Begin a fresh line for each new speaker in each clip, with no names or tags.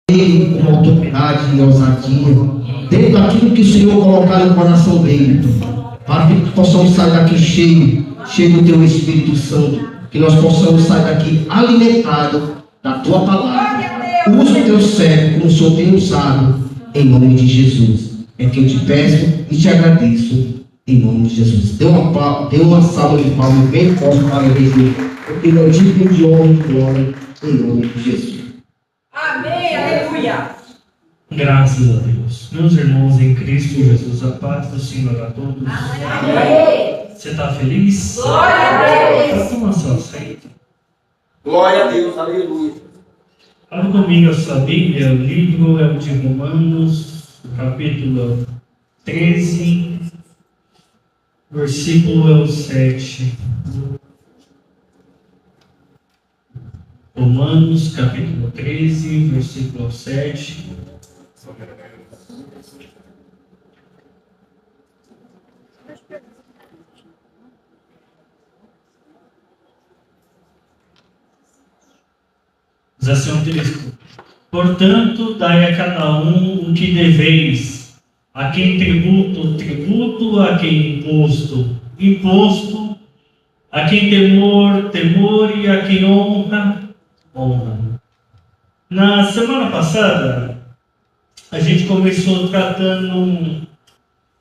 ele com autoridade e ousadia, dentro daquilo que o Senhor colocar no coração dele, para que possamos sair daqui cheio do Teu Espírito Santo, que nós possamos sair daqui alimentados da Tua palavra. Usa o Teu servo como o Senhor tem usado, em nome de Jesus. É que eu te peço e te agradeço, em nome de Jesus. Dê uma salva de palmas bem forte para o Jesus, porque não te de honra e glória, em nome de Jesus.
Amém, aleluia.
Graças a Deus. Meus irmãos em Cristo Jesus, a paz do Senhor a todos.
Amém.
Você está feliz?
Glória a Deus.
Para tomar sua aceita.
Glória a Deus, aleluia.
Abra comigo a sua Bíblia, o livro é o de Romanos, capítulo 13, versículo é o 7. Romanos, capítulo 13, versículo 7. Diz assim o texto: portanto, dai a cada um o que deveis, a quem tributo, tributo, a quem imposto, imposto, a quem temor, temor, e a quem honra, honra. Na semana passada, a gente começou tratando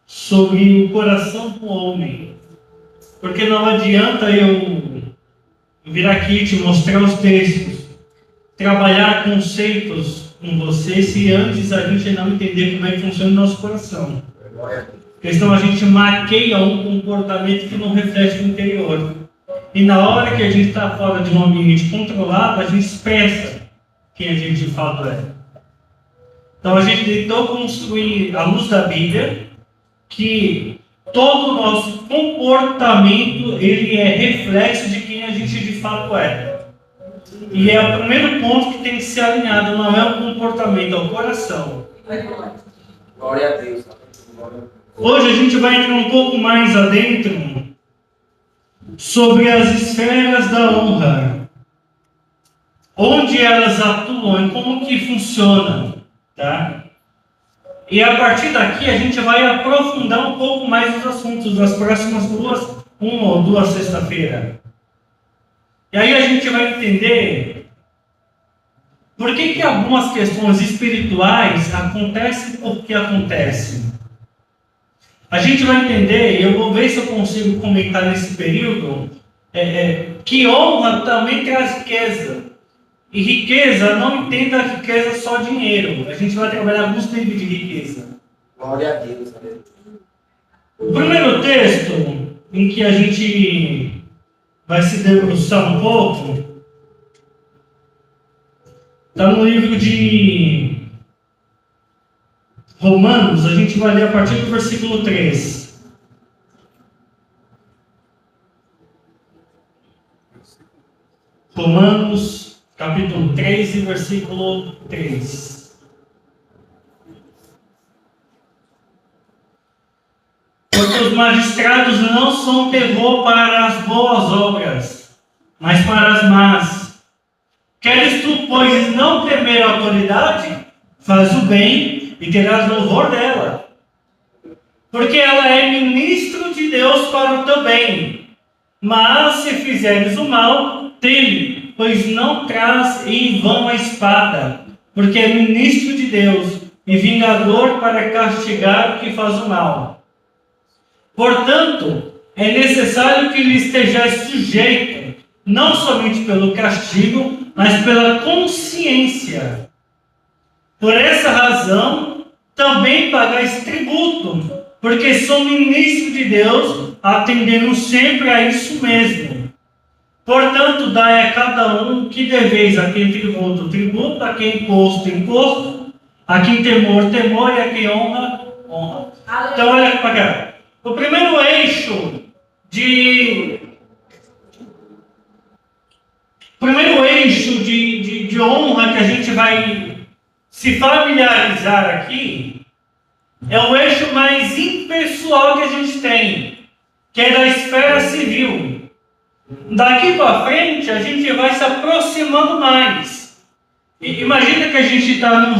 sobre o coração do homem, porque não adianta eu vir aqui te mostrar os textos, trabalhar conceitos com você, se antes a gente não entender como é que funciona o nosso coração. Porque senão a gente maqueia um comportamento que não reflete o interior. E na hora que a gente está fora de um ambiente controlado, a gente expressa quem a gente de fato é. Então a gente tentou construir, à luz da Bíblia, que todo o nosso comportamento ele é reflexo de quem a gente de fato é. E é o primeiro ponto que tem que ser alinhado, não é o comportamento, é o coração.
Glória a Deus.
Hoje a gente vai entrar um pouco mais adentro sobre as esferas da honra, onde elas atuam e como que funcionam, tá? E a partir daqui a gente vai aprofundar um pouco mais os assuntos das próximas uma ou duas sexta-feira. E aí a gente vai entender por que algumas questões espirituais acontecem porque acontecem. A gente vai entender, e eu vou ver se eu consigo comentar nesse período, que honra também traz riqueza. E riqueza, não entenda a riqueza só dinheiro. A gente vai trabalhar alguns tipos de riqueza.
Glória a Deus.
O primeiro texto em que a gente vai se debruçar um pouco está no livro de Romanos. A gente vai ler a partir do versículo 3. Romanos, capítulo 13, versículo 3. Porque os magistrados não são terror para as boas obras, mas para as más. Queres tu, pois, não temer a autoridade? Faz o bem e terás louvor dela. Porque ela é ministro de Deus para o teu bem. Mas se fizeres o mal, teme, pois não traz em vão a espada, porque é ministro de Deus e vingador para castigar o que faz o mal. Portanto, é necessário que lhe estejais sujeito, não somente pelo castigo, mas pela consciência. Por essa razão, também pagais tributo, porque sou ministro de Deus, atendendo sempre a isso mesmo. Portanto, dai a cada um o que deveis, a quem tributo, tributo, a quem imposto, imposto, a quem temor, temor, e a quem honra, honra. Então, olha para cá. O primeiro eixo de honra que a gente vai se familiarizar aqui é o eixo mais impessoal que a gente tem, que é da esfera civil. Daqui para frente a gente vai se aproximando mais. Imagina que a gente está num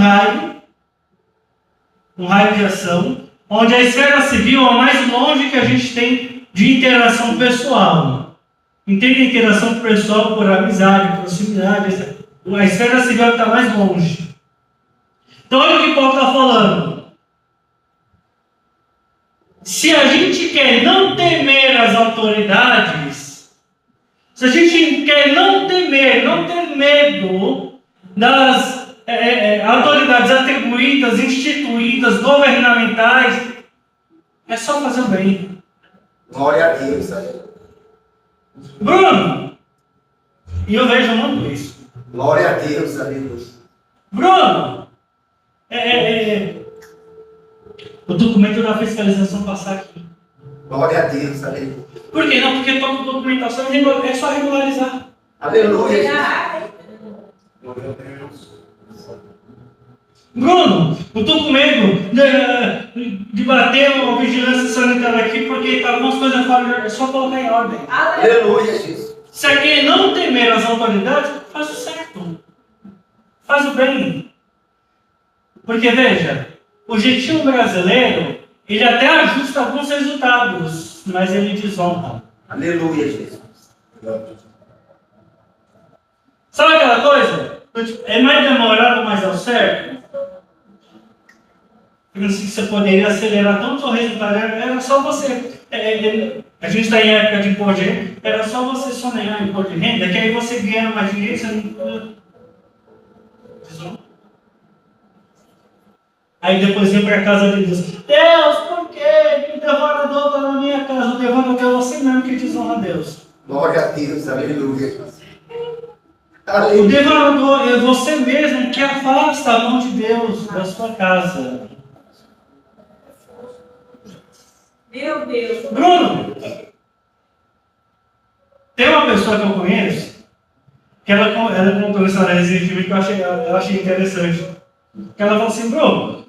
raio de ação, onde a esfera civil é o mais longe que a gente tem de interação pessoal. Entende interação pessoal por amizade, proximidade, a esfera civil está mais longe. Então olha o que Paulo está falando. Se a gente quer não temer as autoridades, se a gente quer não temer, não ter medo das autoridades atribuídas, instituídas, governamentais, é só fazer o bem.
Glória a Deus, aleluia.
Bruno, e eu vejo muito isso.
Glória a Deus, aleluia.
Bruno, o documento da fiscalização passar aqui.
Glória a Deus, aleluia.
Por quê? Não, porque toda documentação é só regularizar.
Aleluia, Jesus.
Glória a Deus.
Bruno, eu estou com medo de bater a vigilância sanitária aqui porque algumas coisas fora, é só colocar em ordem.
Aleluia, Jesus.
Se aqui não temer as autoridades, faz o certo. Faz o bem. Porque veja, o jeitinho brasileiro, ele até ajusta alguns resultados, mas ele desonra.
Aleluia, Jesus.
Sabe aquela coisa? É mais demorado, mas é o certo? Eu sei que você poderia acelerar tanto o resultado, era só você. A gente está em época de imposto de renda, era só você sonhar em imposto de renda, que aí você ganha mais dinheiro, você não. Aí depois vem para a casa de Deus. Deus, por quê? O devorador está na minha casa. O devorador é você mesmo que desonra a Deus.
Glória a Deus, aleluia.
O devorador é você mesmo que afasta a mão de Deus da sua casa.
Meu Deus.
Bruno, tem uma pessoa que eu conheço, que ela contou uma história recentemente que eu achei interessante. Que ela falou assim, Bruno,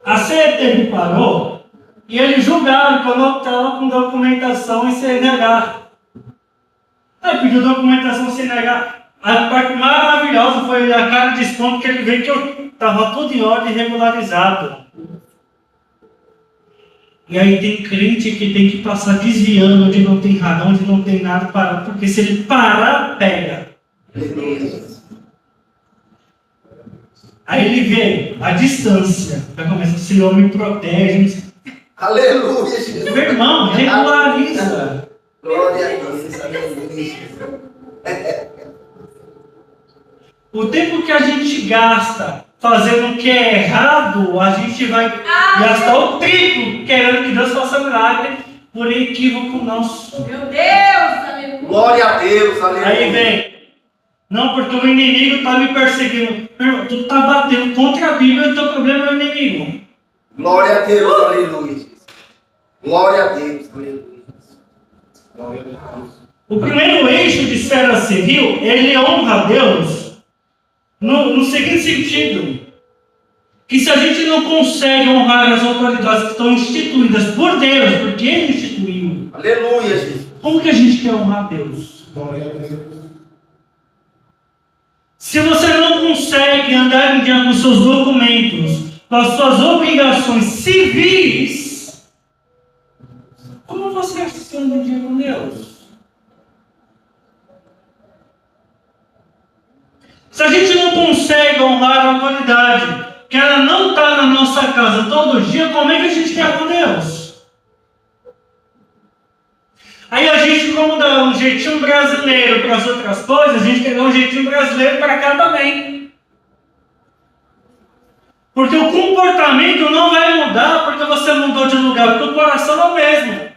a CETEM parou e eles julgaram que eu não estava com documentação em CNH. Aí pediu documentação em CNH. A parte maravilhosa foi a cara de espanto que ele veio que eu estava tudo em ordem regularizado. E aí tem crente que tem que passar desviando onde não tem nada, onde não tem nada, parar, porque se ele parar, pega. Aí ele vê a distância, já começa, o Senhor me protege.
Aleluia, Jesus.
Meu irmão, regulariza.
Glória a Deus, aleluia.
O tempo que a gente gasta fazendo o que é errado, a gente vai gastar o triplo querendo que Deus faça milagre por equívoco nosso.
Meu Deus, aleluia.
Glória a Deus, aleluia.
Aí vem, não, porque o inimigo está me perseguindo. Meu irmão, tu está batendo contra a Bíblia e o teu problema é o inimigo.
Glória a Deus, aleluia. Glória a Deus, aleluia. Glória a Deus.
O primeiro eixo de esfera civil, ele honra a Deus no seguinte sentido, que se a gente não consegue honrar as autoridades que estão instituídas por Deus, porque Ele instituiu,
Aleluia, Jesus.
como que a gente quer honrar a Deus?
Glória a Deus.
Se você não consegue andar em dia com os seus documentos, com as suas obrigações civis, como você acha que você anda em dia com Deus? Se a gente não consegue honrar a autoridade, que ela não está na nossa casa todo dia, como é que a gente quer com Deus? Aí a gente, como dá um jeitinho brasileiro para as outras coisas, a gente quer dar um jeitinho brasileiro para cá também. Porque o comportamento não vai mudar porque você mudou de lugar, porque o coração é o mesmo.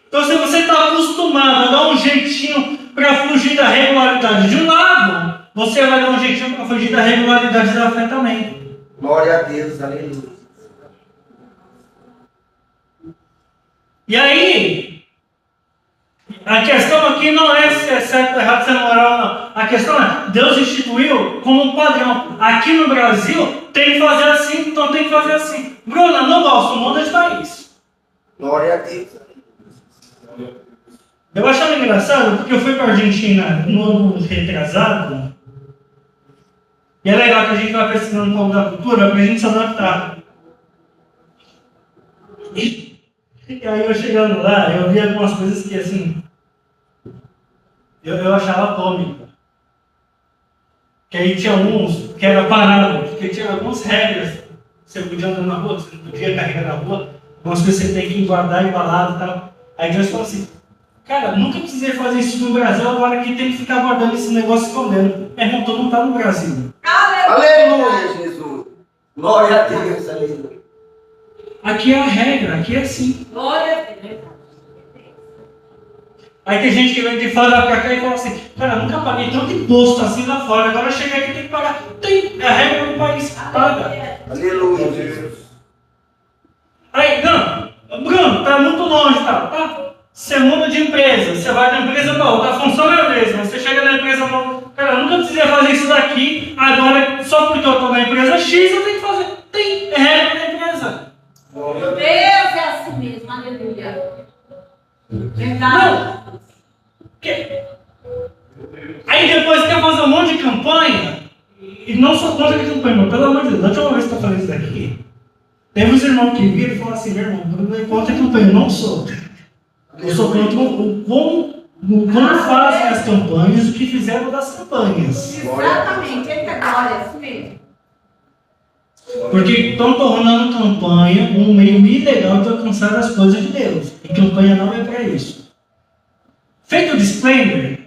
Então se você está acostumado a dar um jeitinho para fugir da regularidade de um lado, você vai dar um jeitinho para fugir da regularidade da fé também.
Glória a Deus, aleluia.
E aí, a questão aqui não é se é certo ou errado, se é moral ou não. A questão é, Deus instituiu como um padrão. Aqui no Brasil, tem que fazer assim, então tem que fazer assim. Bruna, não gosto, muda de país.
Glória a Deus.
Eu achava engraçado, porque eu fui para a Argentina no ano retrasado, E é legal que a gente vai pesquisando um pouco da cultura para a gente se adaptar. E aí eu chegando lá, eu vi algumas coisas que assim, eu achava cômico. Que aí tinha uns que era parado, porque tinha algumas regras. Você podia andar na rua, você não podia carregar na rua, algumas coisas você tem que guardar embalado e tal. Aí Deus falou assim, cara, nunca precisei fazer isso no Brasil, agora que tem que ficar guardando esse negócio escondendo. Meu irmão, todo mundo está no Brasil.
Aleluia, Jesus. Glória a Deus, aleluia.
Aqui é a regra, aqui é assim.
Glória a Deus.
Aí tem gente que vem de fora pra cá e fala assim, cara, nunca paguei tanto imposto assim lá fora, agora cheguei aqui e tem que pagar. Tem, é a regra do país, paga.
Aleluia, Jesus.
Aí, não, Bruno, tá muito longe, tá? Você muda de empresa, você vai da empresa pra outra, a função é a mesma, você chega na empresa nova, cara, eu nunca precisei fazer isso daqui, agora só porque eu tô na empresa X eu tenho que fazer. Tem, é regra da empresa.
Deus é assim mesmo, aleluia. Verdade.
Que- Aí depois quer fazer um monte de campanha, e não sou contra a campanha, mas pelo amor de Deus, da última vez que eu falei isso daqui, teve uns irmãos que viram e falaram assim, meu irmão, eu não é contra a campanha, eu não sou. Eu sou contra como fazem as campanhas, o que fizeram das campanhas.
Exatamente, eita glória, é assim mesmo.
Porque estão tornando campanha um meio ilegal de alcançar as coisas de Deus. E campanha não é para isso. Feito o disclaimer,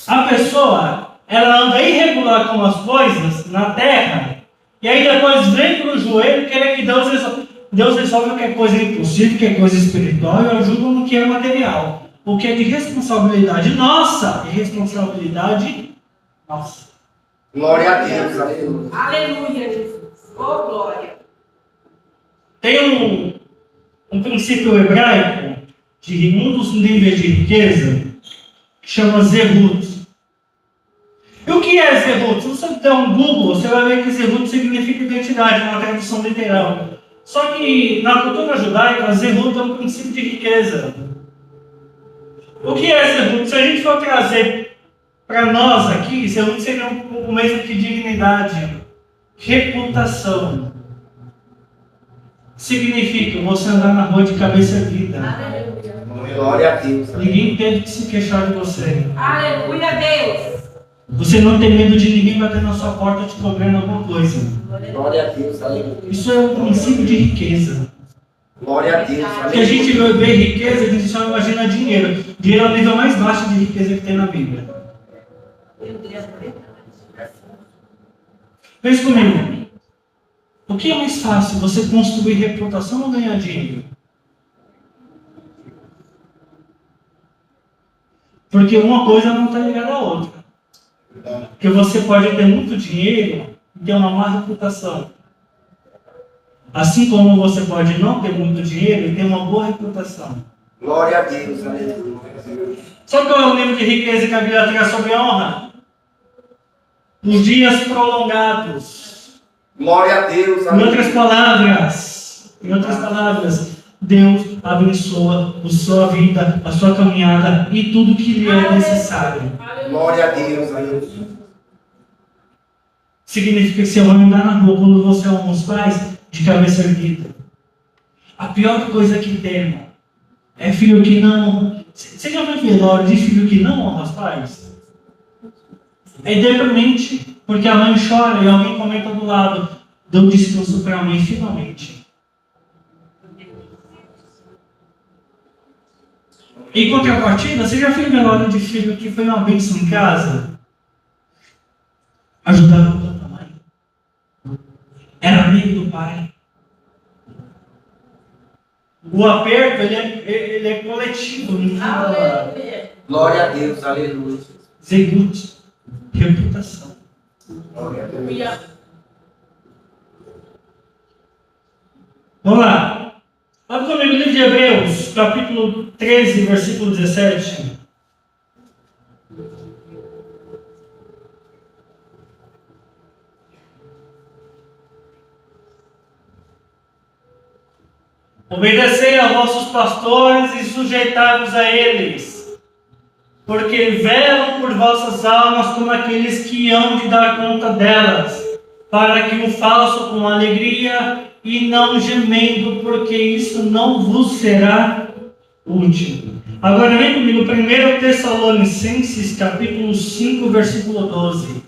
a pessoa, ela anda irregular com as coisas na terra, e aí depois vem para o joelho querer que Deus resolva. Deus resolve o que é coisa impossível, o que é coisa espiritual, e ajuda no que é material. O que é de responsabilidade nossa, e responsabilidade nossa.
Glória a Deus, aleluia.
Aleluia, Jesus. Oh, glória.
Tem um princípio hebraico de um dos níveis de riqueza que chama Zerut. E o que é Zerut? Se você der um Google, você vai ver que Zerut significa identidade, uma tradução literal. Só que na cultura judaica, Zerut é um princípio de riqueza. O que é Zerut? Se a gente for trazer para nós aqui, Zerut seria o mesmo que dignidade, reputação. Significa você andar na rua de cabeça erguida.
Aleluia.
Glória a Deus.
Ninguém tem que se queixar de você.
Aleluia, Deus.
Você não tem medo de ninguém bater na sua porta te cobrando alguma coisa.
Glória a Deus, aleluia.
Isso é um princípio de riqueza.
Glória a Deus,
Porque a gente vê riqueza, a gente só imagina dinheiro. Dinheiro é o nível mais baixo de riqueza que tem na Bíblia.
Meu Deus,
Pense comigo. O que é mais fácil, você construir reputação ou ganhar dinheiro? Porque uma coisa não está ligada à outra. Porque você pode ter muito dinheiro e ter uma má reputação. Assim como você pode não ter muito dinheiro e ter uma boa reputação.
Glória a Deus, aleluia.
Sabe qual é o nível de riqueza que a Bíblia traz sobre honra? Os dias prolongados.
Glória a Deus,
Em outras palavras, Deus abençoa a sua vida, a sua caminhada e tudo que lhe é necessário.
Glória a Deus, aleluia.
Significa que você vai andar na rua quando você honra os pais de cabeça erguida. A pior coisa que tem, irmão, é filho que não... Você já viu velório de filho que não honra os pais? É deprimente, porque a mãe chora e alguém comenta do lado, deu descanso para a mãe finalmente. Em contrapartida, você já viu velório de filho que foi uma bênção em casa? Ajudava tanto a mãe. Era amigo do pai. O aperto, ele é coletivo. Não fala.
aleluia.
Glória a Deus, aleluia.
Zegut, reputação.
Glória a Deus.
Aleluia.
Vamos lá. Abre comigo o livro de Hebreus, capítulo 13, versículo 17. Obedecei a vossos pastores e sujeitai-vos a eles, porque velam por vossas almas como aqueles que hão de dar conta delas, para que o façam com alegria e não gemendo, porque isso não vos será útil. Agora vem comigo, 1 Tessalonicenses, capítulo 5, versículo 12.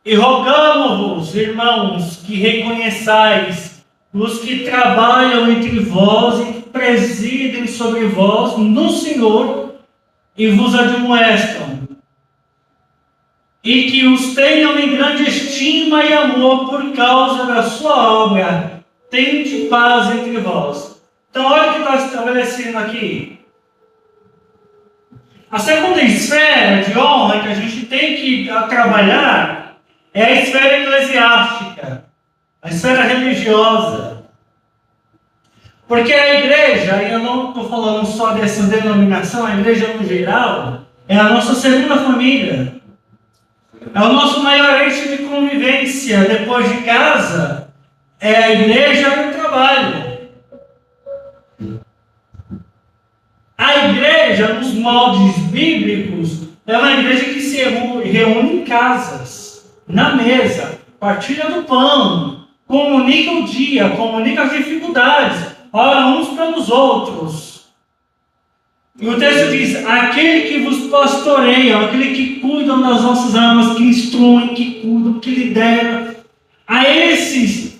E rogamo-vos, irmãos, que reconheçais os que trabalham entre vós e que presidem sobre vós no Senhor e vos admoestam, e que os tenham em grande estima e amor por causa da sua obra. Tende paz entre vós. Então, olha o que está estabelecendo aqui. A segunda esfera de honra que a gente tem que trabalhar é a esfera eclesiástica, a esfera religiosa. Porque a igreja, e eu não estou falando só dessa denominação, a igreja no geral, é a nossa segunda família. É o nosso maior eixo de convivência depois de casa. É a igreja e o trabalho. A igreja, nos moldes bíblicos, é uma igreja que se reúne em casas, na mesa, partilha do pão, comunica o dia, comunica as dificuldades, ora uns pelos outros. E o texto diz: aquele que vos pastoreia, aquele que cuida das nossas almas, que instruem, que cuidam, que lidera, a esses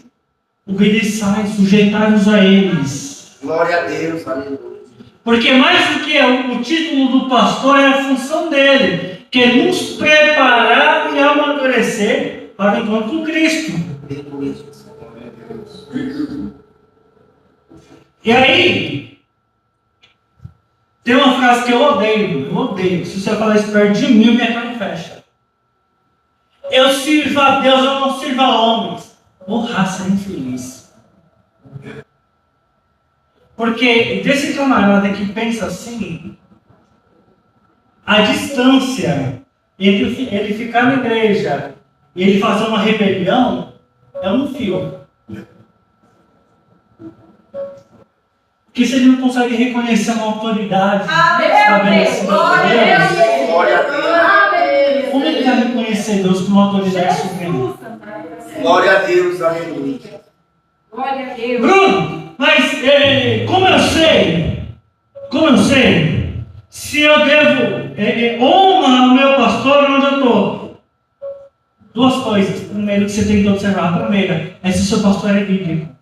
o que lhes sai, sujeitai-vos a eles.
Glória a Deus, aleluia.
Porque mais do que o título do pastor é a função dele, que é nos preparar e amadurecer para o encontro com Cristo. E aí, tem uma frase que eu odeio. Se você falar isso perto de mim, minha cara fecha. Eu sirvo a Deus, eu não sirvo a homens. Ô raça infeliz. Porque desse camarada que pensa assim, a distância entre ele ficar na igreja e ele fazer uma rebelião é um fio. Porque se ele não consegue reconhecer uma autoridade estabelecida por Deus,
Glória a Deus.
como ele vai reconhecer Deus como uma autoridade suprema?
Glória a Deus, aleluia.
Glória a Deus.
Bruno, mas como eu sei se eu devo honrar o meu pastor onde eu estou? Duas coisas. Primeiro que você tem que observar. A primeira é se o seu pastor é bíblico.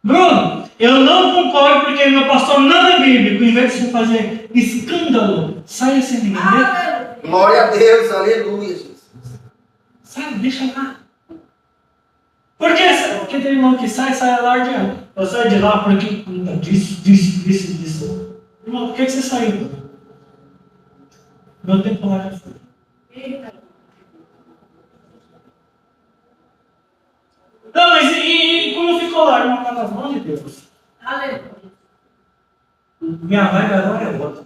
Bruno, eu não concordo porque meu pastor não é bíblico. Em vez de você fazer escândalo, saia sem ninguém ver.
Glória a Deus, aleluia, Jesus.
Sabe, deixa lá. Porque tem irmão que sai alardeando. Eu saio de lá porque disso. Irmão, por que você saiu? Meu tempo lá já foi. Não, mas e como ficou lá, irmão? Está nas mãos de Deus.
Aleluia.
Minha vibe agora é outra.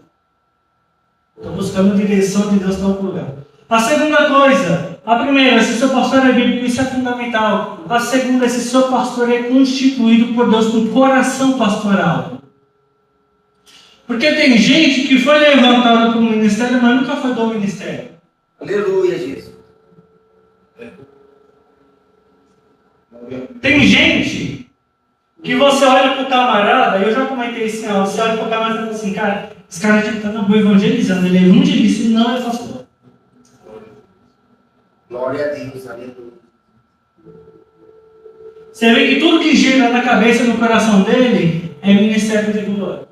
Estou buscando a direção de Deus para o lugar. A segunda coisa, a primeira, se seu pastor é bíblico, isso é fundamental. A segunda, se seu pastor é constituído por Deus com coração pastoral. Porque tem gente que foi levantada para o ministério, mas nunca foi do ministério.
Aleluia, Jesus.
Tem gente que você olha para o camarada, eu já comentei isso, você olha para o camarada e fala assim, cara, esse cara já está evangelizando, ele é evangelista e não é pastor.
Glória a Deus, aleluia.
Você vê que tudo que gira na cabeça e no coração dele é ministério de glória.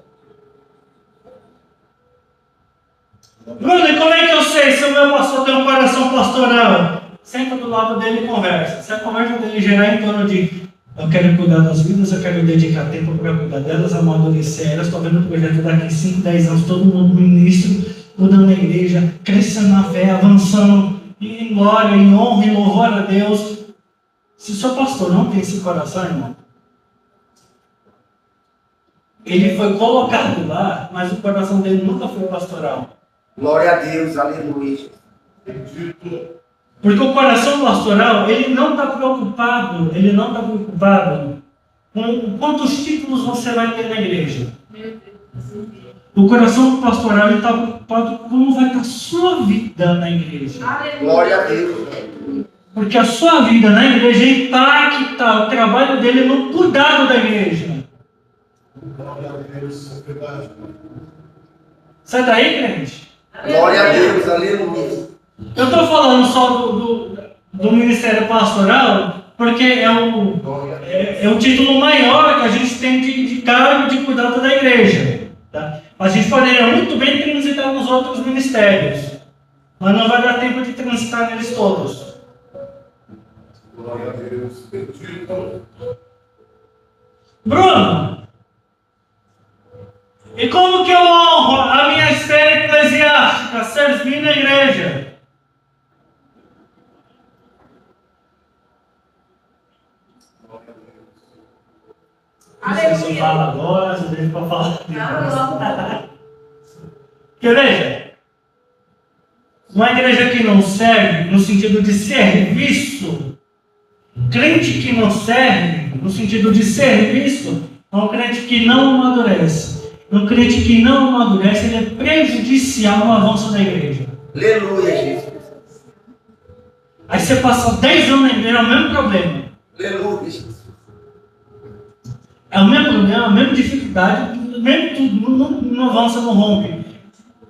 Bruno, e como é que eu sei se o meu pastor tem um coração pastoral? Senta do lado dele e conversa. Se a conversa dele gerar em torno de eu quero cuidar das vidas, eu quero dedicar tempo para cuidar delas, amadurecer elas, estou vendo o projeto daqui 5, 10 anos, todo mundo ministro, cuidando da igreja, crescendo na fé, avançando em glória, em honra, em louvor a Deus. Se o seu pastor não tem esse coração, irmão, ele foi colocado lá, mas o coração dele nunca foi pastoral.
Glória a Deus, aleluia.
Porque o coração pastoral, ele não está preocupado com quantos títulos você vai ter na igreja. O coração pastoral está preocupado com como vai estar a sua vida na igreja.
Glória a Deus.
Porque a sua vida na igreja impacta o trabalho dele no cuidado da igreja. Sai daí, crente?
Glória a Deus, aleluia.
Eu estou falando só do ministério pastoral, porque é o título maior que a gente tem de cargo de cuidado da igreja. Tá? A gente poderia muito bem transitar nos outros ministérios, mas não vai dar tempo de transitar neles todos.
Glória a Deus.
Bruno, e como que eu honro a minha esfera eclesiástica, servir na igreja? Não sei se eu falo agora, se eu deixo para falar. Porque veja, uma igreja que não serve, no sentido de serviço, crente que não serve, no sentido de serviço, é um crente que não amadurece. Um crente que não amadurece, ele é prejudicial no avanço da igreja.
Aleluia, Jesus.
Aí você passa 10 anos na igreja, é o mesmo problema.
Aleluia, Jesus.
É o mesmo problema, a mesma dificuldade, mesmo tudo, não avança, não rompe.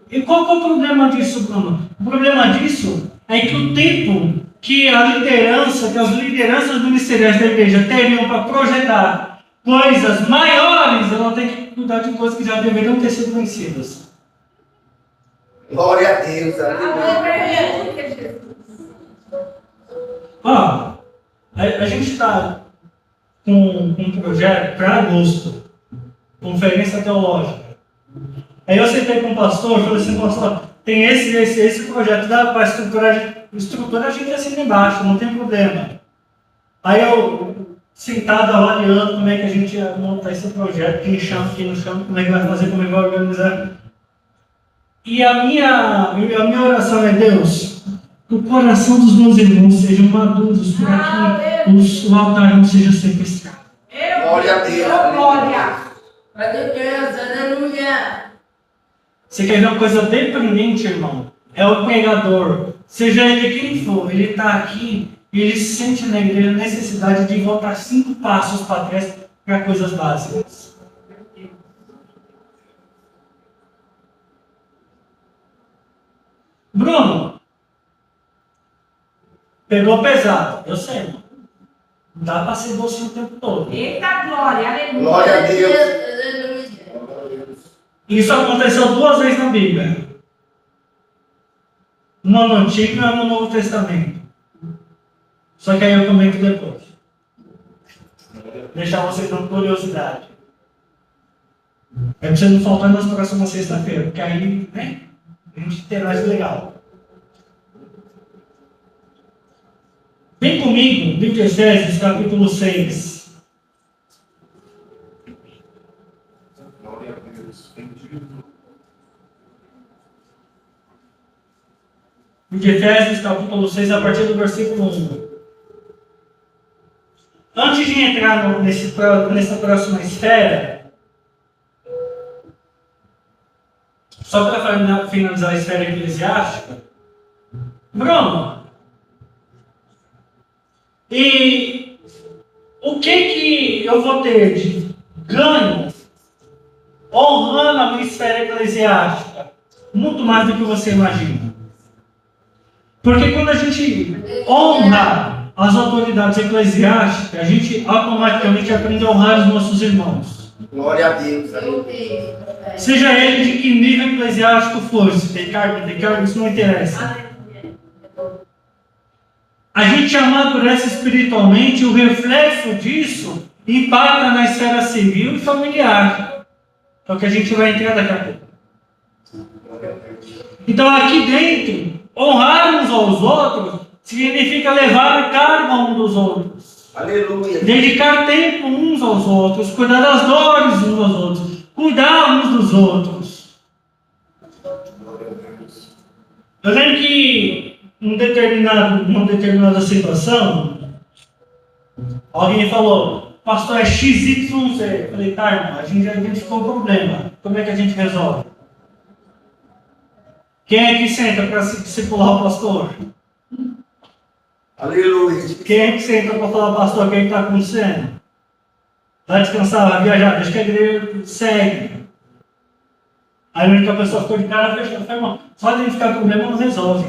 E qual que é o problema disso, Bruno? O problema disso é que o tempo que a liderança, que as lideranças ministeriais da igreja teriam para projetar coisas maiores, ela tem que cuidar de coisas que já deveriam ter sido vencidas.
Glória a Deus, aleluia.
Ó, a gente está com um projeto para agosto, conferência teológica. Aí eu sentei com o pastor e falei assim, pastor, tem esse projeto, dá para estrutura a gente assina embaixo, não tem problema. Aí eu, sentado avaliando como é que a gente ia montar esse projeto, quem chama, quem não chama, como é que vai fazer, como é que vai organizar. E a minha oração é, Deus, que o coração dos meus irmãos sejam maduros para que o altar não seja sequestrado.
Glória a Deus.
Glória. Glória a Deus, aleluia.
Você quer ver uma coisa dependente, irmão? É o pregador. Seja ele quem for, ele está aqui e ele sente na igreja a necessidade de voltar 5 passos para trás para coisas básicas. Bruno, pegou pesado, eu sei, irmão. Não dá para ser doce o tempo todo.
Eita glória, aleluia.
Glória a Deus.
Aleluia.
Isso aconteceu 2 vezes na Bíblia. Uma no Antigo e uma no Novo Testamento. Só que aí eu comento depois. Deixar vocês com curiosidade. É pra você não faltar nas próximas sexta-feira, porque aí, né? A gente terá isso legal. Vem comigo, livro de Efésios, capítulo 6.
Glória a Deus.
Livro de Efésios, capítulo 6, a partir do versículo 1. Antes de entrar nessa próxima esfera, só para finalizar a esfera eclesiástica, Bruno, e o que eu vou ter de ganho honrando a minha esfera eclesiástica? Muito mais do que você imagina. Porque quando a gente honra as autoridades eclesiásticas, a gente automaticamente aprende a honrar os nossos irmãos.
Glória a Deus,
Meu
aleluia.
Deus.
Seja ele de que nível eclesiástico for, se tem cargo, isso não interessa.
Aleluia.
A gente amadurece espiritualmente, o reflexo disso impacta na esfera civil e familiar. É o que a gente vai entrar daqui a pouco. Então aqui dentro, honrar uns aos outros significa levar a carga um dos outros.
Aleluia.
Dedicar tempo uns aos outros, cuidar das dores uns aos outros, cuidar uns dos outros. Eu lembro que numa determinada situação, alguém falou, pastor, é XYZ. Eu falei, tá, irmão, a gente já identificou o problema. Como é que a gente resolve? Quem é que senta para discipular o pastor?
Aleluia.
Quem é que senta para falar, pastor, o que está acontecendo? Vai descansar, vai viajar, deixa que a igreja segue. Aí a única pessoa ficou de cara fechada. Falei, irmão, só identificar o problema não resolve.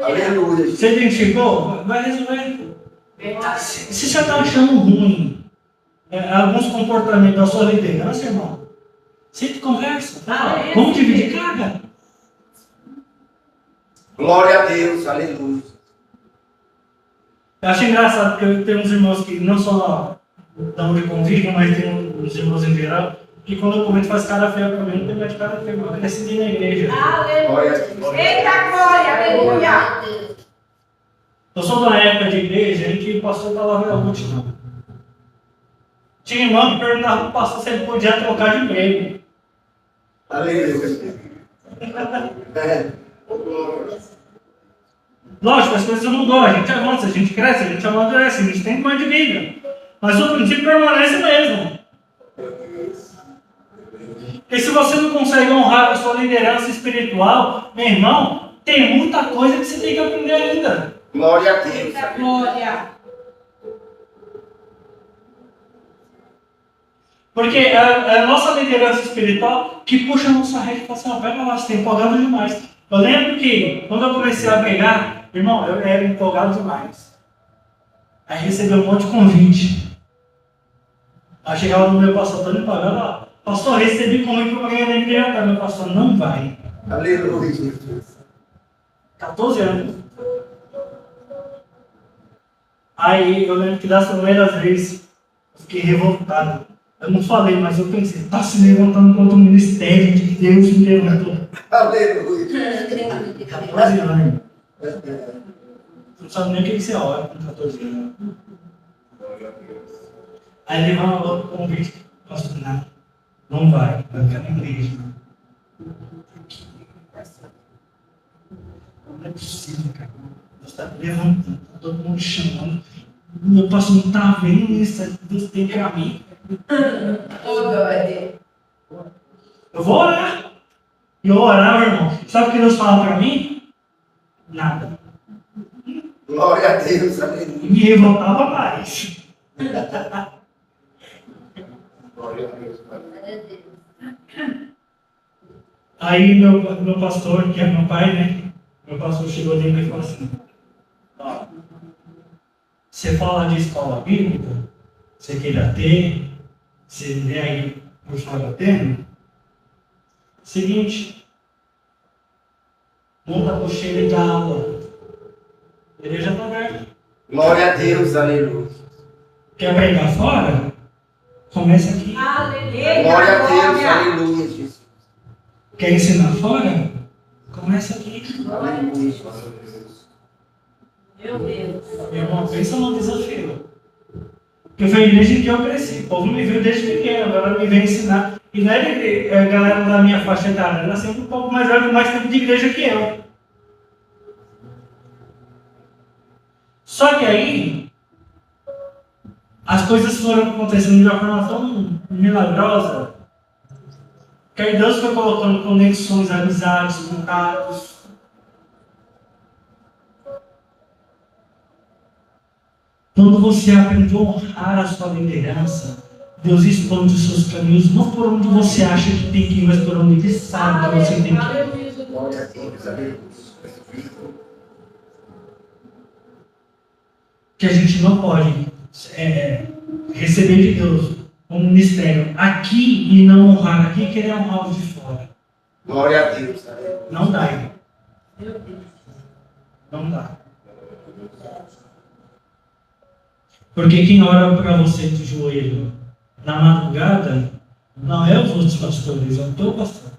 Aleluia.
Você identificou? Vai resolver.
Verdade.
Se você está achando ruim alguns comportamentos da sua liderança, irmão, sente conversa. Vamos dividir carga.
Glória a Deus. Aleluia.
Eu acho engraçado porque eu tenho uns irmãos que não só da onde convivem, mas tem uns irmãos em geral, que quando eu comento faz cara feia pra mim, não tem mais cara feia, eu cresci na igreja.
Glória a Deus.
Eita glória, aleluia.
Eu sou da época de igreja em que o pastor falava na última. Tinha irmão que perguntava pro pastor se ele podia trocar de emprego.
Aleluia.
Lógico, as coisas mudam, a gente avança, a gente cresce, a gente amadurece, a gente tem mais de vida. Mas o princípio permanece mesmo. E se você não consegue honrar a sua liderança espiritual, meu irmão, tem muita coisa que você tem que aprender ainda.
Glória a Deus.
Eita glória.
Porque é a nossa liderança espiritual que puxa a nossa rede e fala assim, pega lá, você tem empolgado demais. Eu lembro que quando eu comecei a pegar, irmão, eu era empolgado demais. Aí recebi um monte de convite. Aí chegava no meu pastor, Antônio, pagava, pastor, recebi convite para ganhar na igreja. Meu pastor, não vai.
Aleluia.
14 anos. Aí eu lembro que das primeiras vezes eu fiquei revoltado. Eu não falei, mas eu pensei, está se levantando contra o ministério de Deus me levantou.
Aleluia.
14 anos. Você não sabe nem o que você ora com 14 anos. Aí ele vai outro convite, pastor, não vai ficar na igreja. Não é possível, cara. Deus está levantando, todo mundo chamando. Meu pastor não está vendo isso, Deus tem para mim. Eu vou orar. E eu orava, irmão. Sabe o que Deus fala para mim? Nada.
Glória a Deus. Aleluia.
E me revoltava mais.
Glória a Deus.
Aí meu pastor, que é meu pai, né? Meu pastor chegou dentro e falou assim, ó, você fala de escola bíblica, você queira ter, você vê aí por fora tendo, seguinte, monta a cocheira e dá aula. A igreja está aberta.
Glória a Deus. Aleluia.
Quer pregar fora? Começa aqui.
Aleluia.
Glória a Deus. Aleluia, Jesus.
Quer ensinar fora? Começa aqui.
Aleluia.
Meu Deus.
Meu irmão, pensa no desafio. Porque foi a igreja em que eu cresci. O povo me viu desde pequeno, agora me vem ensinar. E não é a galera da minha faixa etária, era sempre um pouco mais velho, com mais tempo de igreja que eu. Só que aí, as coisas foram acontecendo de uma forma tão milagrosa, que aí Deus foi colocando conexões, amizades, contatos. Quando você aprende a honrar a sua liderança, Deus expande os seus caminhos, não por onde você acha que tem que ir, mas por onde Ele sabe que você tem que ir.
Aleluia.
Glória a Deus. Aleluia.
Que a gente não pode receber de Deus um ministério aqui e não honrar aqui e querer honrar os de fora.
Glória a Deus. Aleluia.
Não dá, irmão.
Meu Deus.
Não dá. Porque quem ora para você de joelho na madrugada não é os outros pastores, é o teu pastor.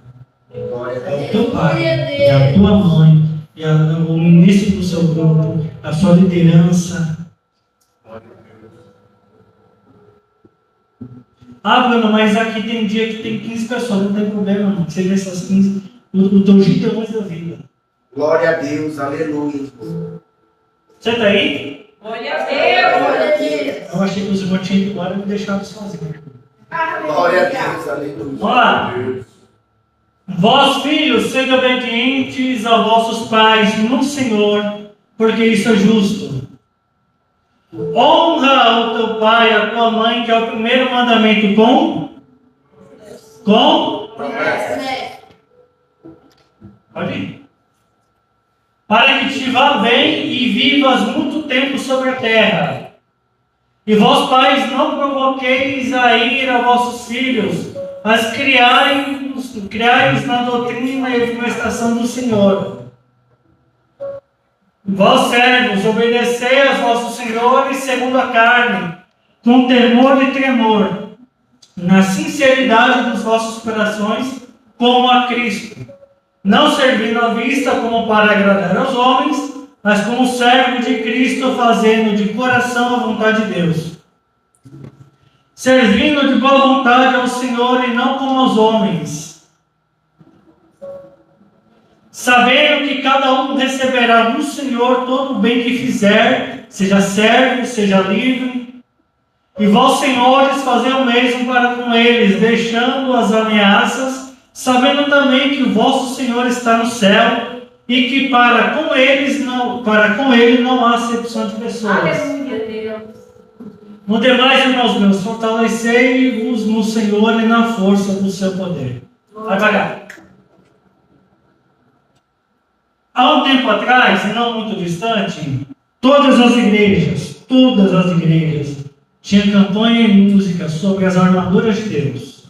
Glória a
É
Deus.
o teu pai, é a tua mãe, é o ministro do seu grupo, a sua liderança. Ah, Bruno, mas aqui tem dia que tem 15 pessoas, não tem problema, não. Você vê essas 15, o teu jeito é mais da vida.
Glória a Deus, aleluia.
Você está aí?
Glória a Deus. Glória a Deus.
Eu achei que os irmãos tinham ido embora e me deixaram sozinho.
Glória a Deus, aleluia.
Vamos lá. Vós, filhos, sede obedientes aos vossos pais no Senhor, porque isso é justo. Honra o teu pai e a tua mãe, que é o primeiro mandamento com? Pode ir. Para que te vá bem e vivas muito tempo sobre a terra. E vós, pais, não provoqueis a ira a vossos filhos, mas criai-os na doutrina e administração do Senhor. Vós, servos, obedecei aos vossos senhores segundo a carne, com temor e tremor, na sinceridade dos vossos corações, como a Cristo, não servindo à vista como para agradar aos homens, mas como servo de Cristo, fazendo de coração a vontade de Deus, servindo de boa vontade ao Senhor e não como aos homens, sabendo que cada um receberá do Senhor todo o bem que fizer, seja servo, seja livre. E vós, senhores, fazei o mesmo para com eles, deixando as ameaças, sabendo também que o vosso Senhor está no céu e que para com ele não há acepção de pessoas.
Aleluia, Deus.
No demais, irmãos meus, fortalecei-vos no Senhor e na força do seu poder. Vai pagar. Há um tempo atrás, e não muito distante, todas as igrejas, tinham campanha e música sobre as armaduras de Deus.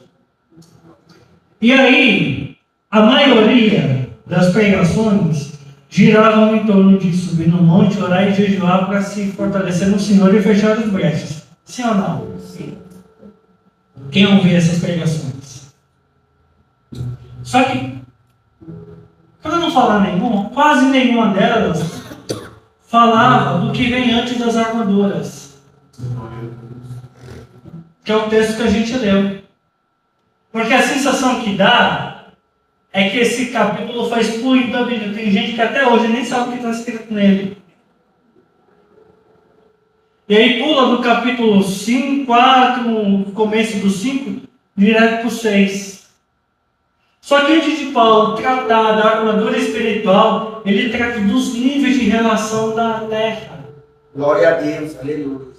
E aí, a maioria das pregações giravam em torno de subir no monte, orar e jejuar para se fortalecer no Senhor e fechar as brechas. Sim ou não?
Sim.
Quem ouvia essas pregações? Só que, para não falar nenhuma, quase nenhuma delas falava do que vem antes das armaduras, que é o texto que a gente leu. Porque a sensação que dá é que esse capítulo foi excluído da Bíblia. Tem gente que até hoje nem sabe o que está escrito nele. E aí pula do capítulo 5, 4, no começo do 5, direto para o 6. Só que antes de Paulo tratar da armadura espiritual, ele trata dos níveis de relação da terra.
Glória a Deus, aleluia.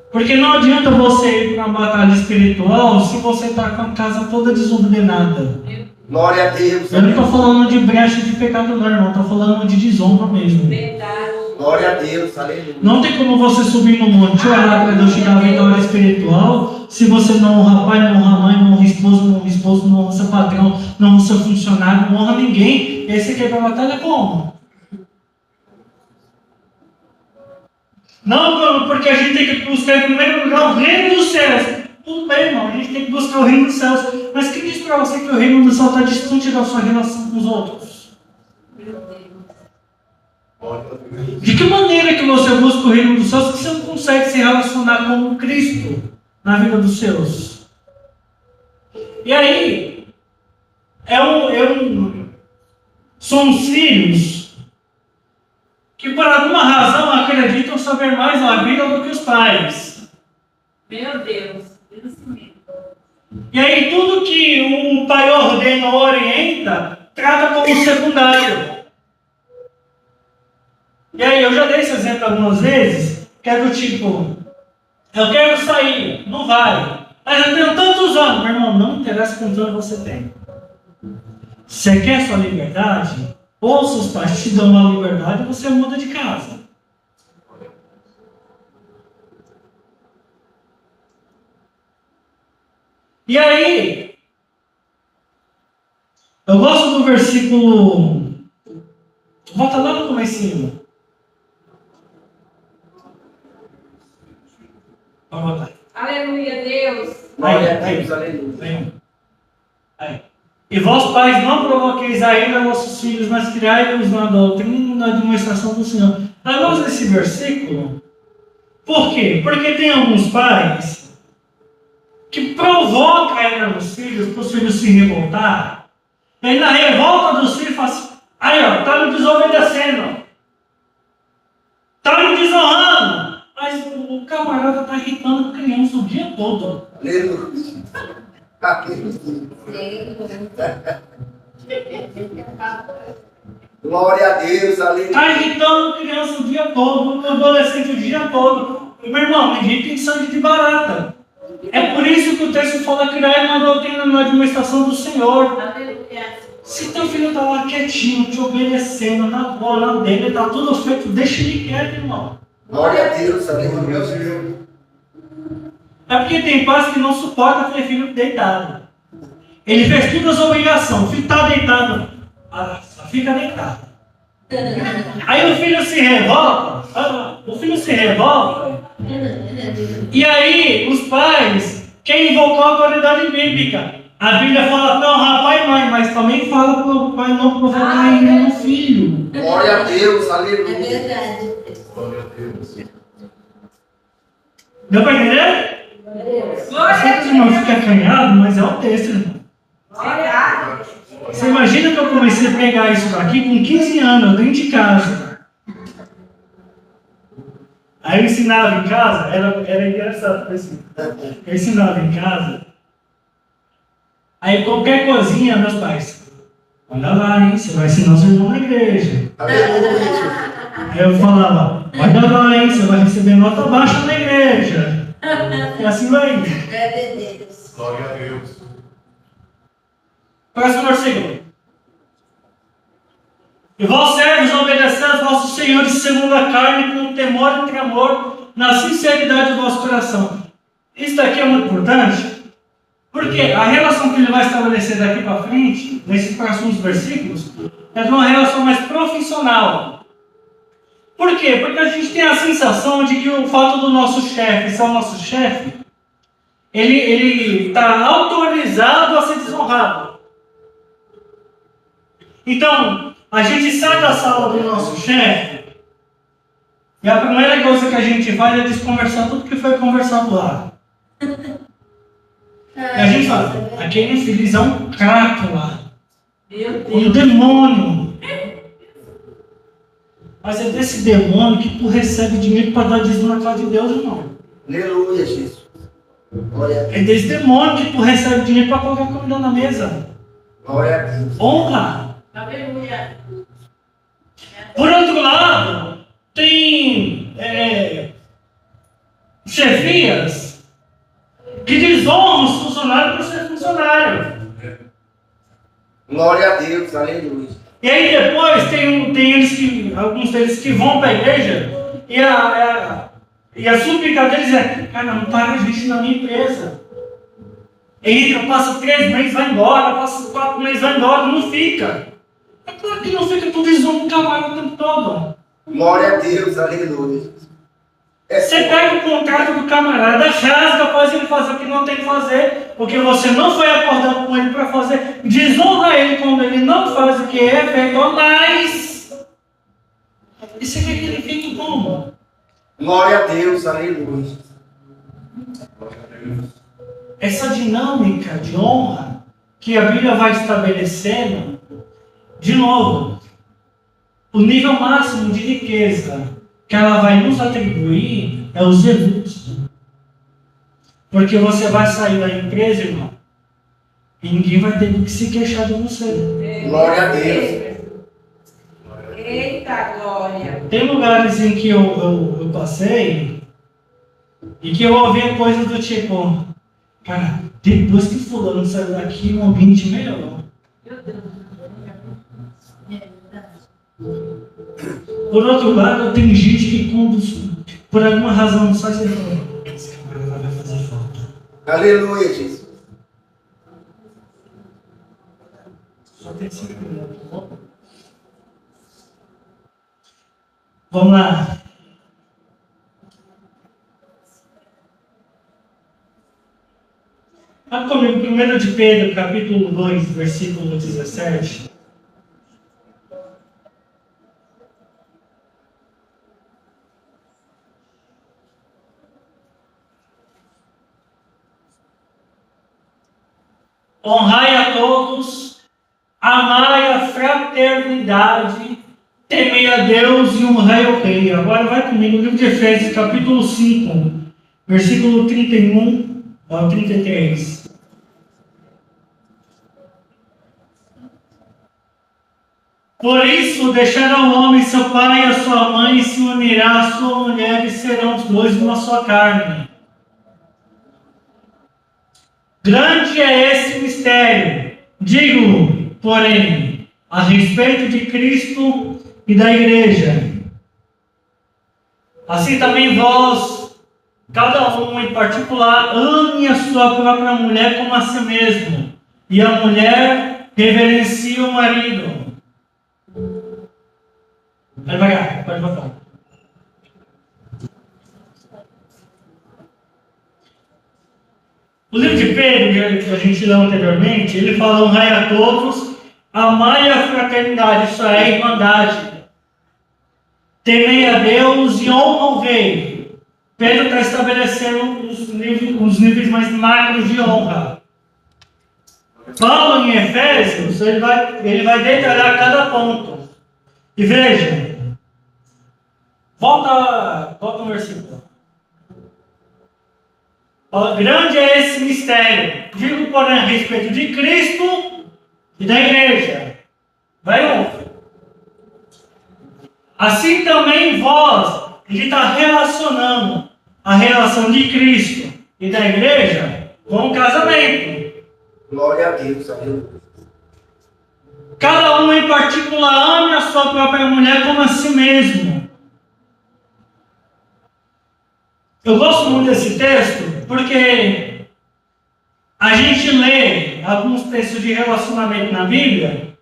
Porque não adianta você ir para uma batalha espiritual se você está com a casa toda desordenada.
Glória a Deus,
Eu não estou falando de brecha de pecado não, irmão. Estou falando de desonra mesmo.
Verdade.
glória a Deus, aleluia.
Não tem como você subir no monte, orar para Deus te dar vitória espiritual, se você não honra pai, não honra mãe, não honra esposo, não honra seu patrão, não honra seu funcionário, não honra ninguém. E aí você quer ir para a batalha como? Não, porque a gente tem que buscar em primeiro lugar o reino dos céus. Tudo bem, irmão, a gente tem que buscar o reino dos céus. Mas quem diz para você que o reino dos céus está distante da sua relação com os outros? De que maneira que você busca o reino dos céus que você não consegue se relacionar com o Cristo na vida dos seus? E aí, são os filhos que por alguma razão acreditam saber mais a vida do que os pais.
Meu Deus, Deus mesmo.
E aí tudo que o pai ordena ou orienta, trata como secundário. E aí eu já dei esse exemplo algumas vezes, que é do tipo, eu quero sair, não vai. Mas eu tenho tantos anos, meu irmão, não interessa quantos anos você tem. Você quer sua liberdade? Ou seus pais te dão uma liberdade, você muda de casa. E aí, eu gosto do versículo, volta lá no comecinho. Pode botar.
Aleluia, Deus.
Glória a Deus, aleluia.
Aí. E vós, pais, não provoqueis a ira vossos filhos, mas criai-os na doutrina e na administração do Senhor. Nós vamos nesse versículo. Por quê? Porque tem alguns pais que provocam a ira dos filhos, para os filhos se revoltar. E aí na revolta dos filhos, fala assim, aí ó, está me desobedecendo. todo.
Aleluia. Glória a Deus, aleluia.
Está agitando criança o dia todo, o adolescente o dia todo. Meu irmão, ninguém tem sangue de barata. É por isso que o texto fala que é uma doutrina na administração do Senhor.
Aleluia.
Se teu filho está lá quietinho, te obedecendo, na boa, na dele, está tudo feito, deixa ele quieto, irmão.
Glória a Deus, aleluia.
É porque tem pais que não suportam ter filho deitado. Ele fez todas as obrigações, o filho está deitado, fica deitado. Aí o filho se revolta, e aí os pais querem invocar a autoridade bíblica. A Bíblia fala, não, rapaz e mãe, mas também fala para o pai não provocar ainda no filho.
Glória a Deus,
É
aleluia.
verdade.
Glória a Deus.
Deu para entender? Eu sei que os irmãos ficam acanhados, mas é o texto, irmão. Você imagina que eu comecei a pegar isso daqui com 15 anos, dentro de casa. Aí eu ensinava em casa, era engraçado assim. Eu ensinava em casa. Aí qualquer coisinha, meus pais, olha lá, hein, você vai ensinar os irmãos na igreja.
Aleluia.
Aí eu falava, olha lá, hein, você vai receber nota baixa na igreja. E assim vai indo.
Glória a Deus.
Próximo versículo. E vós servos, obedecei aos vossos senhores segundo a carne, com temor e tremor, na sinceridade do vosso coração. Isso daqui é muito importante, porque a relação que ele vai estabelecer daqui para frente, nesses próximos versículos, é de uma relação mais profissional. Por quê? Porque a gente tem a sensação de que o fato do nosso chefe ser o nosso chefe, ele está autorizado a ser desonrado. Então, a gente sai da sala do nosso chefe e a primeira coisa que a gente faz é desconversar tudo que foi conversado lá. E a gente fala, aquele infeliz é um craque lá. Um demônio. Mas é desse demônio que tu recebe dinheiro para dar dízimo na casa de Deus, irmão.
Aleluia, Jesus. Glória a Deus.
É desse demônio que tu recebe dinheiro para colocar comida na mesa.
Glória a Deus.
Honra.
Aleluia.
Por outro lado, tem chefias que desonram os funcionários por ser funcionário.
Glória a Deus, aleluia.
E aí depois tem alguns deles que vão para a igreja e a súplica deles é, cara, não para gente na minha empresa. Entra, passa 3 meses, vai embora, passa 4 meses, vai embora, não fica. É claro que não fica, tu desonra o camarada o tempo todo.
Glória a Deus, aleluia.
Você pega o contrato do camarada, rasga, faz ele fazer o que não tem que fazer, porque você não foi acordado com ele para fazer, desonra ele quando ele não faz o que é feito ou mais. E você quer que ele fique como?
Glória a Deus, aleluia.
Essa dinâmica de honra que a Bíblia vai estabelecendo, de novo, o nível máximo de riqueza que ela vai nos atribuir é os zelotes. Porque você vai sair da empresa, irmão, e ninguém vai ter que se queixar de você.
Glória a Deus.
Eita glória.
Tem lugares em que eu passei e que eu ouvia coisas do tipo, cara, depois que fulano saiu daqui, o ambiente melhorou. Por outro lado, tem gente que quando, por alguma razão, não sai sem falar, esse camarada vai fazer falta.
Aleluia, Jesus.
Só tem 5 minutos, tá bom? Vamos lá. Abre comigo, 1 de Pedro, capítulo 2, versículo 17. Honrai a todos, amai a fraternidade, temei a Deus e honrai ao rei. Agora vai comigo, livro de Efésios, capítulo 5, versículo 31 ao 33. Por isso, deixará o homem seu pai e a sua mãe, e se unirá à sua mulher, e serão os dois uma só carne. Grande é esse mistério. Digo, porém, a respeito de Cristo e da igreja. Assim também vós, cada um em particular, ame a sua própria mulher como a si mesmo, e a mulher reverencie o marido. Vai devagar, pode botar. O livro de Pedro, que a gente leu anteriormente, ele fala: honrai a todos, amai a fraternidade, isso é a irmandade. Temei a Deus e honra o rei. Pedro está estabelecendo os níveis mais macros de honra. Paulo, em Efésios, ele vai detalhar cada ponto. E veja, volta no versículo. Grande é esse mistério. Digo, porém, a respeito de Cristo e da igreja. Vai ouvir. Assim também vós, ele está relacionando a relação de Cristo e da igreja com o casamento.
Glória a Deus, aleluia.
Cada um em particular ame a sua própria mulher como a si mesmo. Eu gosto muito desse texto porque a gente lê alguns textos de relacionamento na Bíblia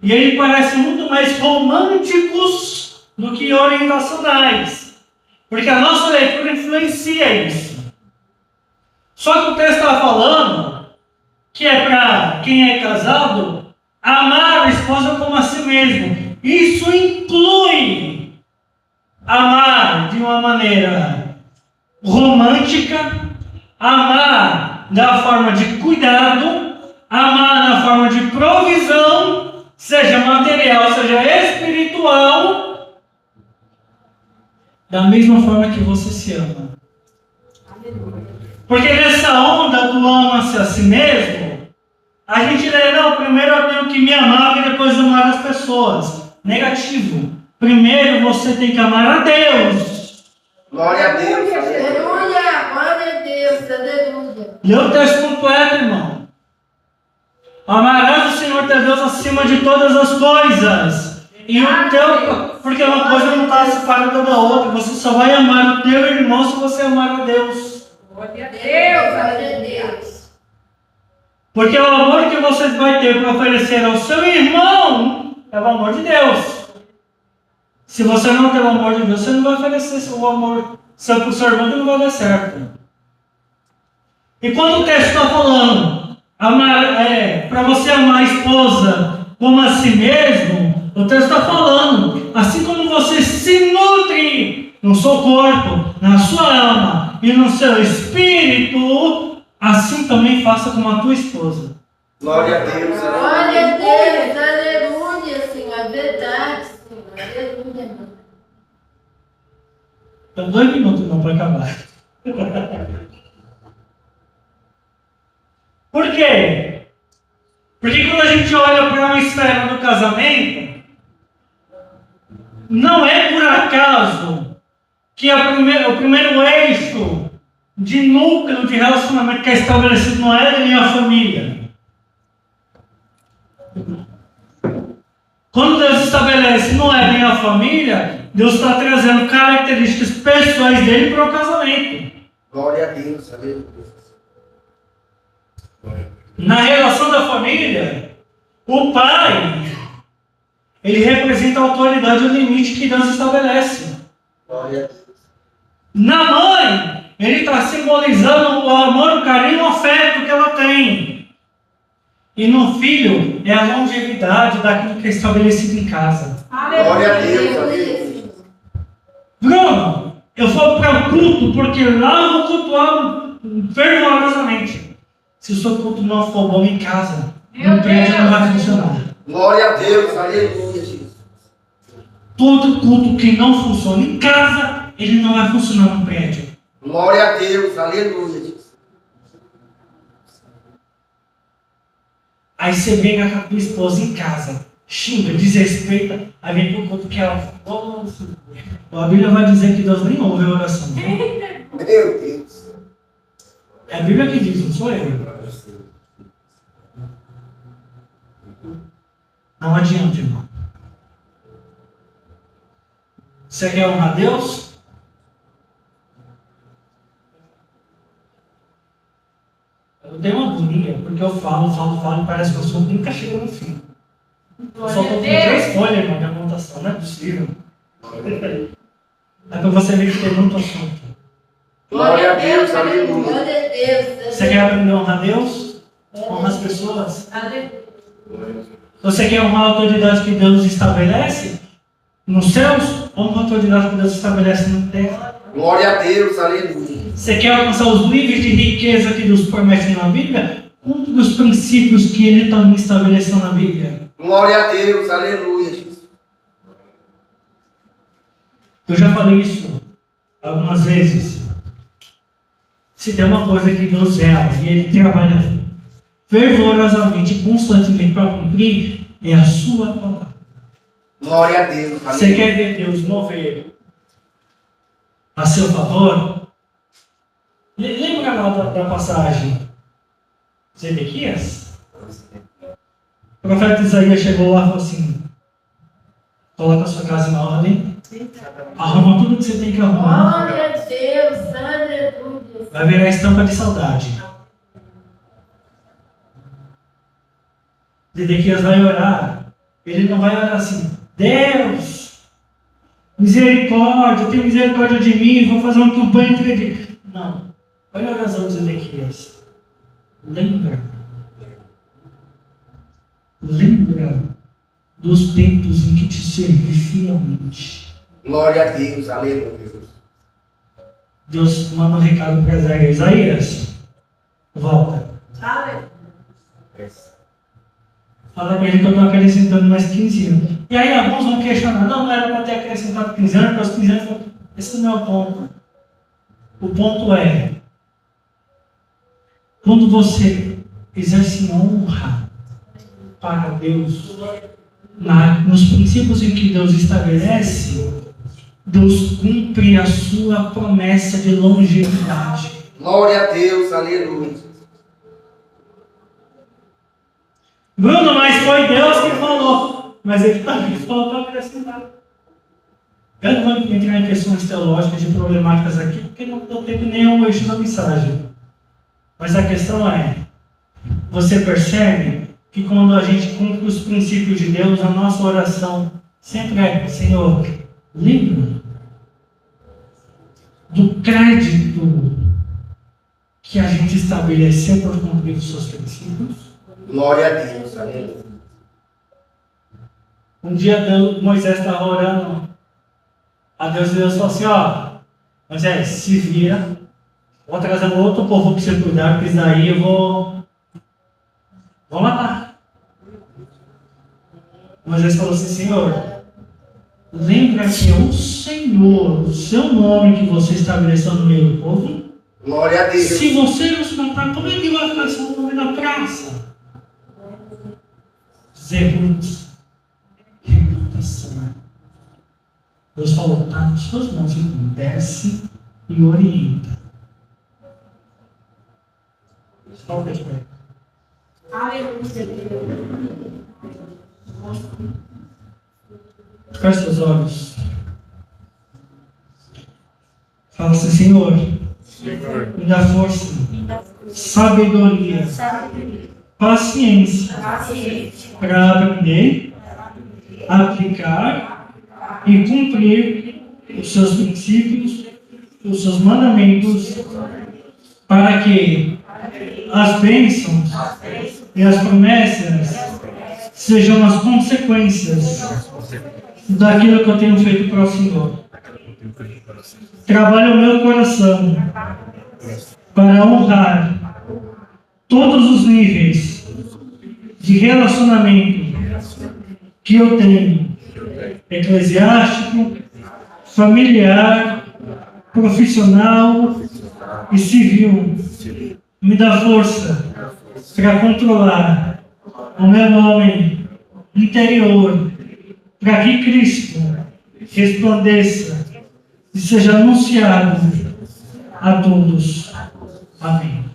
e ele parece muito mais românticos do que orientacionais, porque a nossa leitura influencia isso. Só que o texto está falando que é para quem é casado amar a esposa como a si mesmo. Isso inclui amar de uma maneira romântica, amar da forma de cuidado, amar na forma de provisão, seja material, seja espiritual, da mesma forma que você se ama. Porque nessa onda do ama-se a si mesmo, a gente lê, não, primeiro eu tenho que me amar e depois amar as pessoas. Negativo. Primeiro você tem que amar a Deus.
Glória a Deus, aleluia.
Aleluia, glória a Deus, aleluia.
Lê o texto completo, irmão. Amarás o Senhor teu Deus acima de todas as coisas. E o teu, porque uma coisa não está separada da outra. Você só vai amar o teu irmão se você amar a Deus.
Glória a Deus, glória a Deus.
Porque o amor que você vai ter para oferecer ao seu irmão é o amor de Deus. Se você não tem o amor de Deus, você não vai oferecer o amor para o seu irmão, que não vai dar certo. E quando o texto está falando para você amar a esposa como a si mesmo, o texto está falando, assim como você se nutre no seu corpo, na sua alma e no seu espírito, assim também faça com a tua esposa.
Glória a Deus,
Glória a
aleluia.
Deus, aleluia, Senhor, verdade, Senhor, aleluia.
Então, 2 minutos não para acabar. Por quê? Porque quando a gente olha para uma esfera do casamento, não é por acaso que o primeiro eixo de núcleo de relacionamento que é estabelecido no Éden é a família. Quando Deus estabelece no Éden a família, Deus está trazendo características pessoais dele para o casamento.
Glória a Deus, aleluia.
Na relação da família, o pai, ele representa a autoridade e o limite que Deus estabelece.
Glória a Deus.
Na mãe, ele está simbolizando o amor, o carinho e o afeto que ela tem. E no filho, é a longevidade daquilo que é estabelecido em casa.
Glória a Deus, aleluia.
Bruno, eu vou para o culto porque lá eu vou cultuar fervorosamente. Se o seu culto não for bom em casa, no prédio não vai funcionar.
Glória a Deus, aleluia, Jesus.
Todo culto que não funciona em casa, ele não vai funcionar no prédio.
Glória a Deus, aleluia, Jesus.
Aí você vem com a tua esposa em casa, xinga, desrespeita, aí vem pro culto que ela. Nossa. A Bíblia vai dizer que Deus nem ouve a oração. Né?
Meu Deus.
É a Bíblia que diz, não sou eu. Não adianta, irmão. Você quer honrar a Deus? Eu tenho uma agonia, porque eu falo, e parece que eu sou nunca chega no fim. Eu só estou com 3 folhas, irmão, de anotação, não é possível. É para você ver que tem muito assunto.
Glória a Deus, aleluia.
Glória a Deus.
Você quer aprender a honrar a Deus? Honrar as pessoas? Você quer honrar a autoridade que Deus estabelece nos céus? Honra a autoridade que Deus estabelece na terra.
Glória a Deus, aleluia.
Você quer alcançar os níveis de riqueza que Deus promete na Bíblia? Cumpre os princípios que Ele também estabeleceu na Bíblia.
Glória a Deus, aleluia.
Eu já falei isso algumas vezes. Se tem uma coisa que Deus zela e Ele trabalha fervorosamente, constantemente para cumprir, é a sua palavra.
Glória a Deus,
Você
aleluia.
quer ver Deus mover a seu favor? Lembra lá da passagem Zedequias? O profeta Isaías chegou lá e falou assim: coloca a sua casa em ordem, arruma tudo que você tem que arrumar,
Glória a Deus, aleluia.
vai virar estampa de saudade. Zedequias vai orar, ele não vai orar assim: Deus, misericórdia, tem misericórdia de mim, vou fazer uma campanha entre. Não. Olha a oração de Zedequias. Lembra dos tempos em que te servi fielmente.
Glória a Deus, aleluia.
Deus manda um recado para Isaías. Volta.
Aleluia.
Fala para ele que eu estou acrescentando mais 15 anos. E aí alguns vão questionar: não era para ter acrescentado 15 anos, porque os 15 anos. Esse não é o ponto. O ponto é: quando você exerce honra para Deus, nos princípios em que Deus estabelece, Deus cumpre a sua promessa de longevidade.
Glória a Deus, aleluia.
Bruno, mas foi Deus que falou. Mas Ele também falou para acrescentar. Eu não vou entrar em questões teológicas de problemáticas aqui, porque não deu tempo nem ao eixo da mensagem. Mas a questão é: você percebe que quando a gente cumpre os princípios de Deus, a nossa oração sempre é: Senhor, lembra do crédito que a gente estabeleceu para cumprir os seus princípios?
Glória a Deus, aleluia.
Um dia Moisés estava orando a Deus e Deus falou assim: ó, Moisés, se vira, vou trazer um outro povo para você cuidar, porque daí eu vou matar. Moisés falou assim: Senhor, lembra que é o Senhor, o seu nome que você estabeleceu no meio do povo?
Glória a Deus.
Se você nos matar, como é que vai ficar seu nome na praça? Zebut, reputação. Deus falou: tá nas suas mãos, desce e orienta. Só o que eu feche seus olhos. Fala assim: Senhor, me dá força, sabedoria, paciência para aprender, aplicar e cumprir os seus princípios, os seus mandamentos, para que as bênçãos e as promessas sejam as consequências daquilo que eu tenho feito para o Senhor. Trabalhe o meu coração para honrar todos os níveis de relacionamento que eu tenho: eclesiástico, familiar, profissional e civil. Me dá força para controlar o meu homem interior, para que Cristo resplandeça e seja anunciado a todos. Amém.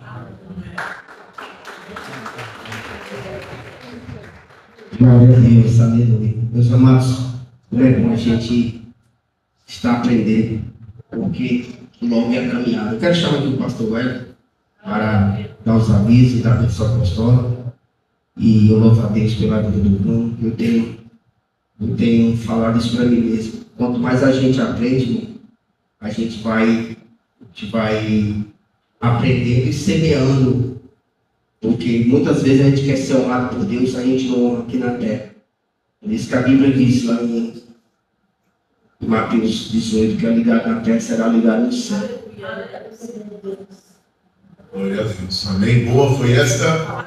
Glória a Deus, aleluia. Meus amados, como é bom a gente estar aprendendo, porque longa é a caminhada. Eu quero chamar aqui o pastor Hélio para dar os avisos e dar a bênção apostólica. E eu louvo a Deus pela vida do Bruno. Eu tenho falado isso para mim mesmo. Quanto mais a gente aprende, a gente vai aprendendo e semeando. Porque muitas vezes a gente quer ser honrado por Deus, a gente não honra aqui na terra. Por isso que a Bíblia diz lá em Mateus 18, que é ligado na terra será ligado no céu.
Glória a Deus. Amém. Boa foi esta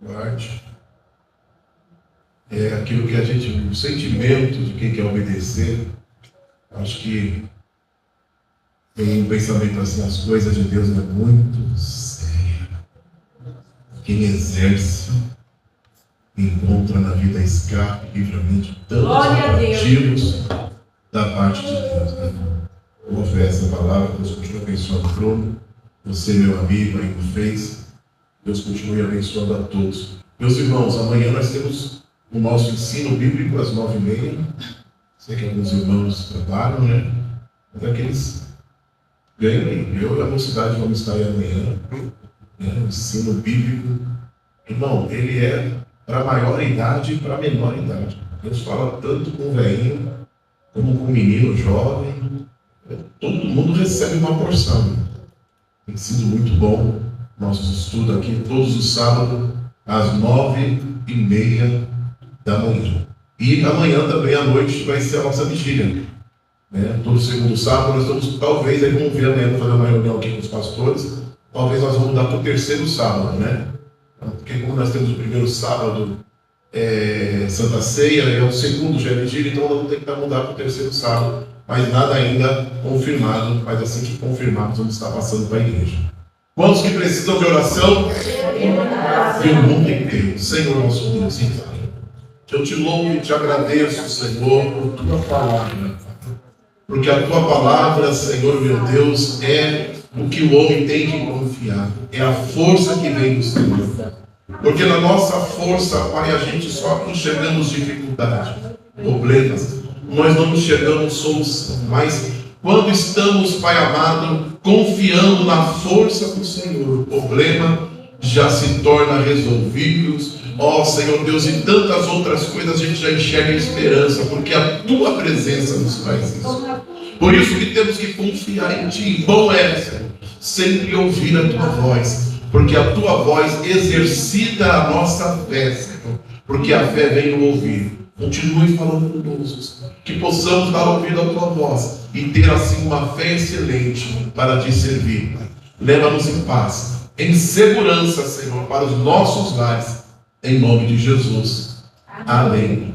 parte. É aquilo que a gente, o sentimento de quem quer obedecer. Acho que tem um pensamento assim, as coisas de Deus é muito sério. Quem exerce encontra na vida escape, livramento de tantos negativos da parte de Deus. Né? Vou oferecer essa palavra, Deus continue abençoando o trono. Você, meu amigo, aí no Face, Deus continue abençoando a todos. Meus irmãos, amanhã nós temos o nosso ensino bíblico às 9h30. Sei que alguns irmãos trabalham, né? Mas aqueles ganham aí. Eu e a mocidade vamos estar aí amanhã. O ensino bíblico, irmão, ele é para maior idade e para menor idade. Deus fala tanto com o velhinho como com o menino jovem. Todo mundo recebe uma porção. Tem sido muito bom nosso estudo aqui todos os sábados às 9h30 da manhã. E amanhã também à noite vai ser a nossa vigília. Né? Todo segundo sábado nós estamos, talvez, aí vamos ver amanhã, fazer uma reunião aqui com os pastores. Talvez nós vamos mudar para o terceiro sábado, né? Porque como nós temos o primeiro sábado Santa Ceia, é o segundo já é vigília, então nós vamos ter que mudar para o terceiro sábado. Mas nada ainda confirmado, mas assim que confirmarmos, vamos estar passando para a igreja. Quantos que precisam de oração? E o mundo inteiro. Senhor nosso Deus, eu te louvo e te agradeço, Senhor, por tua palavra. Porque a tua palavra, Senhor meu Deus, é o que o homem tem que confiar. É a força que vem do Senhor. Porque na nossa força, Pai, a gente só enxergamos dificuldade, problemas. Nós não enxergamos solução. Mas quando estamos, Pai amado, confiando na força do Senhor, o problema já se torna resolvível. Ó Senhor Deus, e tantas outras coisas a gente já enxerga esperança, porque a tua presença nos faz isso. Por isso que temos que confiar em ti. Bom é, Senhor, sempre ouvir a tua voz, porque a tua voz exercita a nossa fé, Senhor, porque a fé vem no ouvir. Continue falando conosco, Senhor, que possamos dar ouvido à tua voz e ter assim uma fé excelente para te servir. Leva-nos em paz, em segurança, Senhor, para os nossos lares, em nome de Jesus. Amém.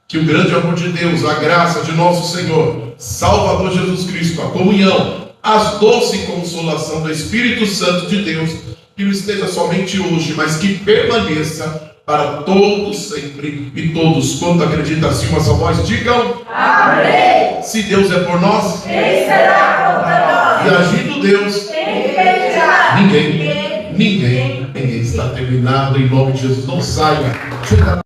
Que o grande amor de Deus, a graça de nosso Senhor, Salvador Jesus Cristo, a comunhão, a doce consolação do Espírito Santo de Deus, que não esteja somente hoje, mas que permaneça para todos sempre. E todos, quanto acreditam assim uma só voz, digam amém. Se Deus é por nós, quem será contra nós? E agindo Deus, quem impedirá? Ninguém está terminado, em nome de Jesus. Não saia.